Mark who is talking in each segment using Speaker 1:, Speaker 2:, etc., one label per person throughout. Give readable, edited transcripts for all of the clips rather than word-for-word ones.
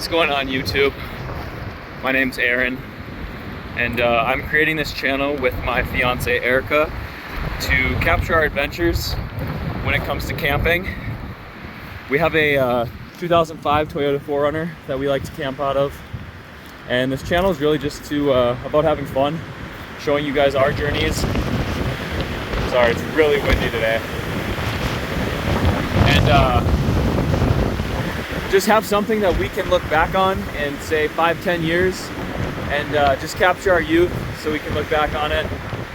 Speaker 1: What's going on YouTube? My name's Aaron, and I'm creating this channel with my fiance Erica to capture our adventures when it comes to camping. We have a 2005 Toyota 4Runner that we like to camp out of, and this channel is really just to about having fun, showing you guys our journeys. Sorry, it's really windy today. And just have something that we can look back on in say 5-10 years and just capture our youth so we can look back on it.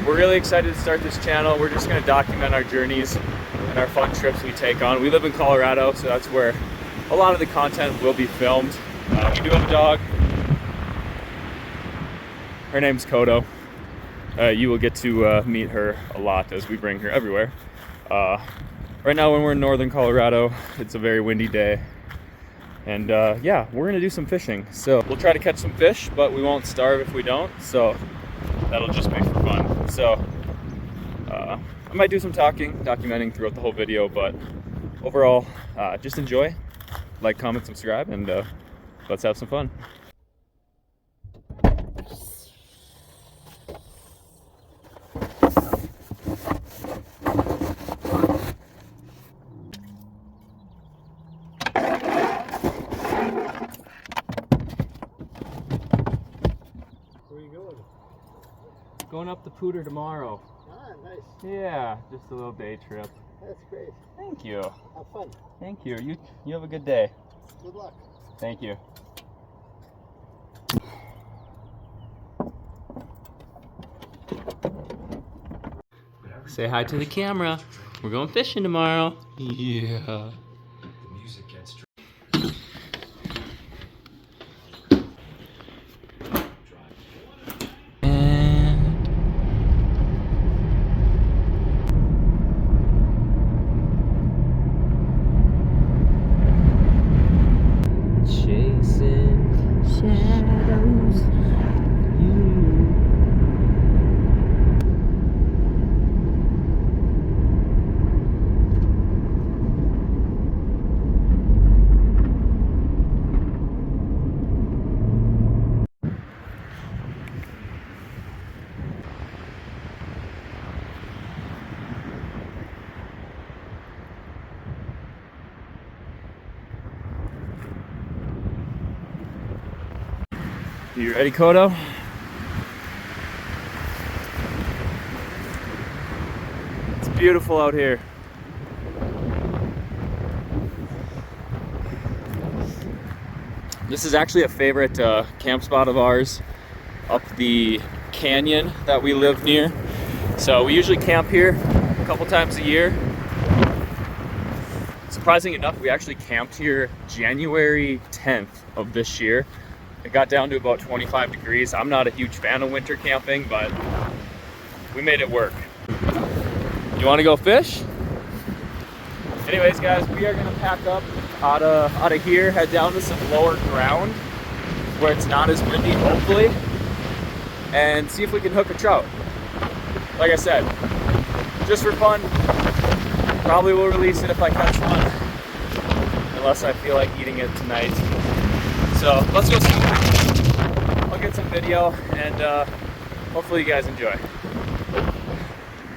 Speaker 1: We're really excited to start this channel. We're just going to document our journeys and our fun trips we take on. We live in Colorado, so that's where a lot of the content will be filmed. We do have a dog. Her name's Kodo. You will get to meet her a lot as we bring her everywhere. Right now when we're in northern Colorado, it's a very windy day. And yeah, we're gonna do some fishing. So we'll try to catch some fish, but we won't starve if we don't. So that'll just be for fun. So I might do some documenting throughout the whole video, but overall, just enjoy, like, comment, subscribe, and let's have some fun. Going up the Pooter tomorrow.
Speaker 2: Ah, nice.
Speaker 1: Yeah, just a little day trip.
Speaker 2: That's great.
Speaker 1: Thank you.
Speaker 2: Have fun.
Speaker 1: Thank you. You have a good day.
Speaker 2: Good luck.
Speaker 1: Thank you. Say hi to the camera. We're going fishing tomorrow. Yeah. You ready, Kodo? It's beautiful out here. This is actually a favorite camp spot of ours up the canyon that we live near. So we usually camp here a couple times a year. Surprising enough, we actually camped here January 10th of this year. It got down to about 25 degrees. I'm not a huge fan of winter camping, but we made it work. You want to go fish? Anyways, guys, we are going to pack up out of here, head down to some lower ground where it's not as windy, hopefully, and see if we can hook a trout. Like I said, just for fun. Probably will release it if I catch one, unless I feel like eating it tonight. So let's go see. I'll get some video, and hopefully you guys enjoy.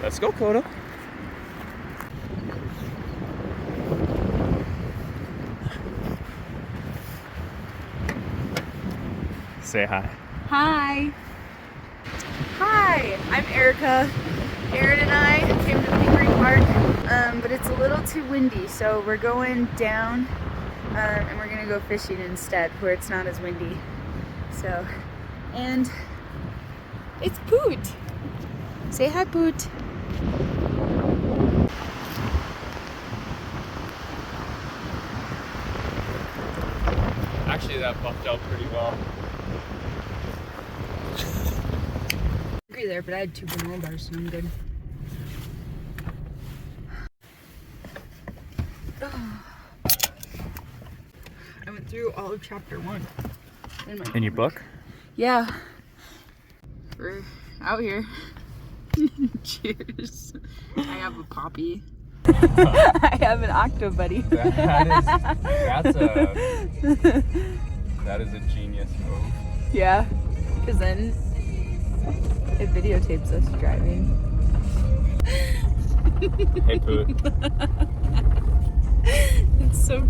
Speaker 1: Let's go, Kodo. Say hi.
Speaker 3: Hi. Hi, I'm Erica. Aaron and I came to Pickering Park, but it's a little too windy, so we're going down. And we're gonna go fishing instead where it's not as windy. So, and it's Poot. Say hi, Poot.
Speaker 1: Actually, that buffed out pretty well.
Speaker 3: Agree there, but I had 2 granola bars, so I'm good. I went through all of chapter 1
Speaker 1: in your book.
Speaker 3: Yeah, we're out here. Cheers. I have a poppy. I have an octo buddy.
Speaker 1: That's That is a genius move.
Speaker 3: Yeah, because then it videotapes us driving.
Speaker 1: Hey, Poot.
Speaker 3: It's so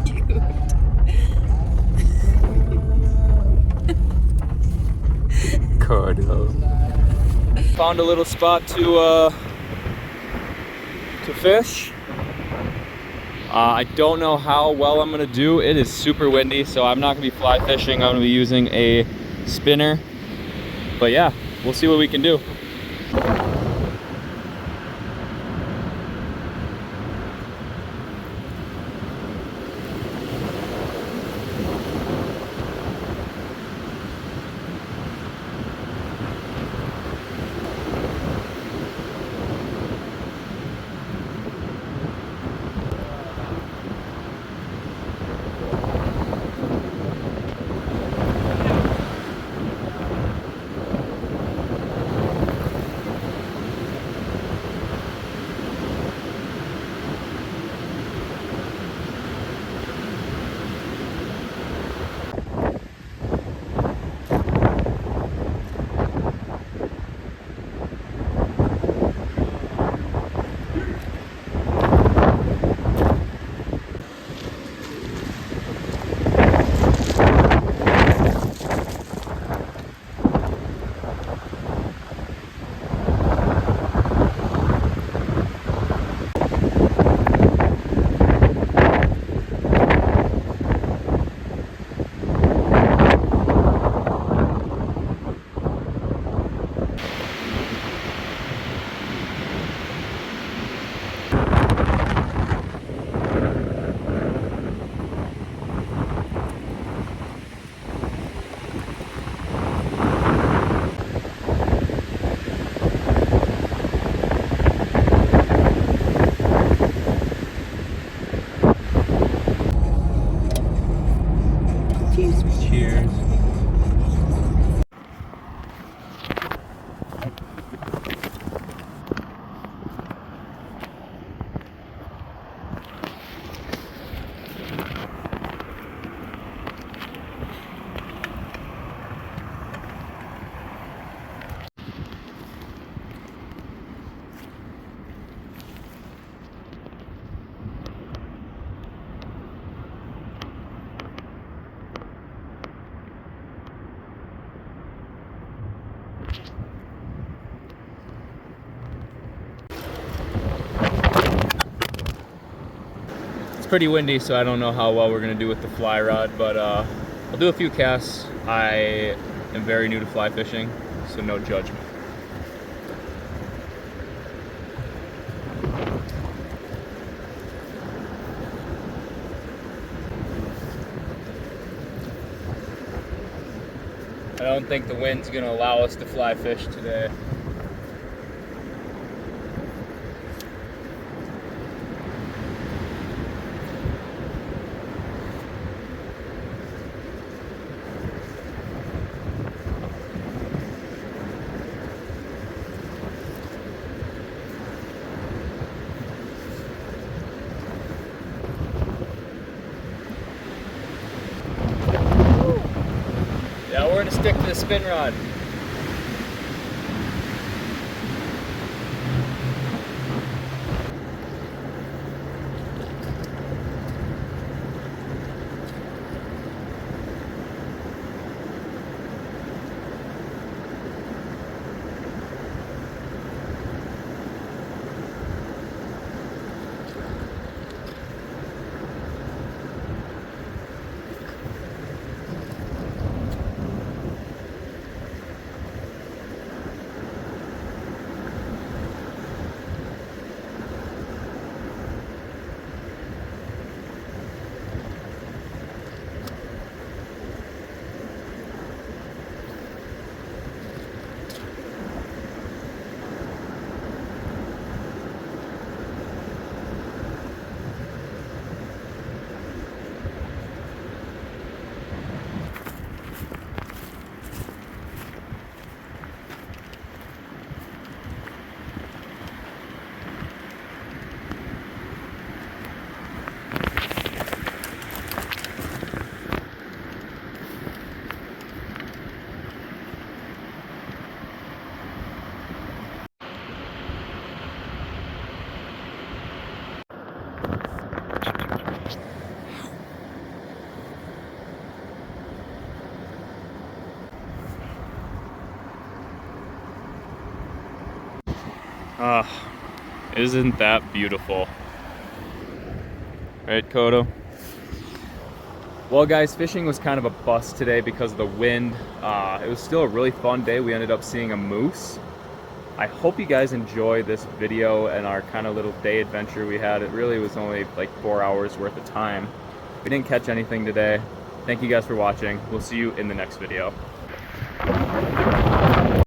Speaker 3: cute.
Speaker 1: Cardo. Found a little spot to fish. I don't know how well I'm gonna do. It is super windy, so I'm not gonna be fly fishing. I'm gonna be using a spinner. But yeah, we'll see what we can do. Cheers. Pretty windy, so I don't know how well we're gonna do with the fly rod, but I'll do a few casts. I am very new to fly fishing, so no judgment. I don't think the wind's gonna allow us to fly fish today. Yeah, we're gonna stick to the spin rod. Isn't that beautiful? Right, Kodo? Well, guys, fishing was kind of a bust today because of the wind. It was still a really fun day. We ended up seeing a moose. I hope you guys enjoy this video and our kind of little day adventure we had. It really was only like 4 hours worth of time. We didn't catch anything today. Thank you guys for watching. We'll see you in the next video.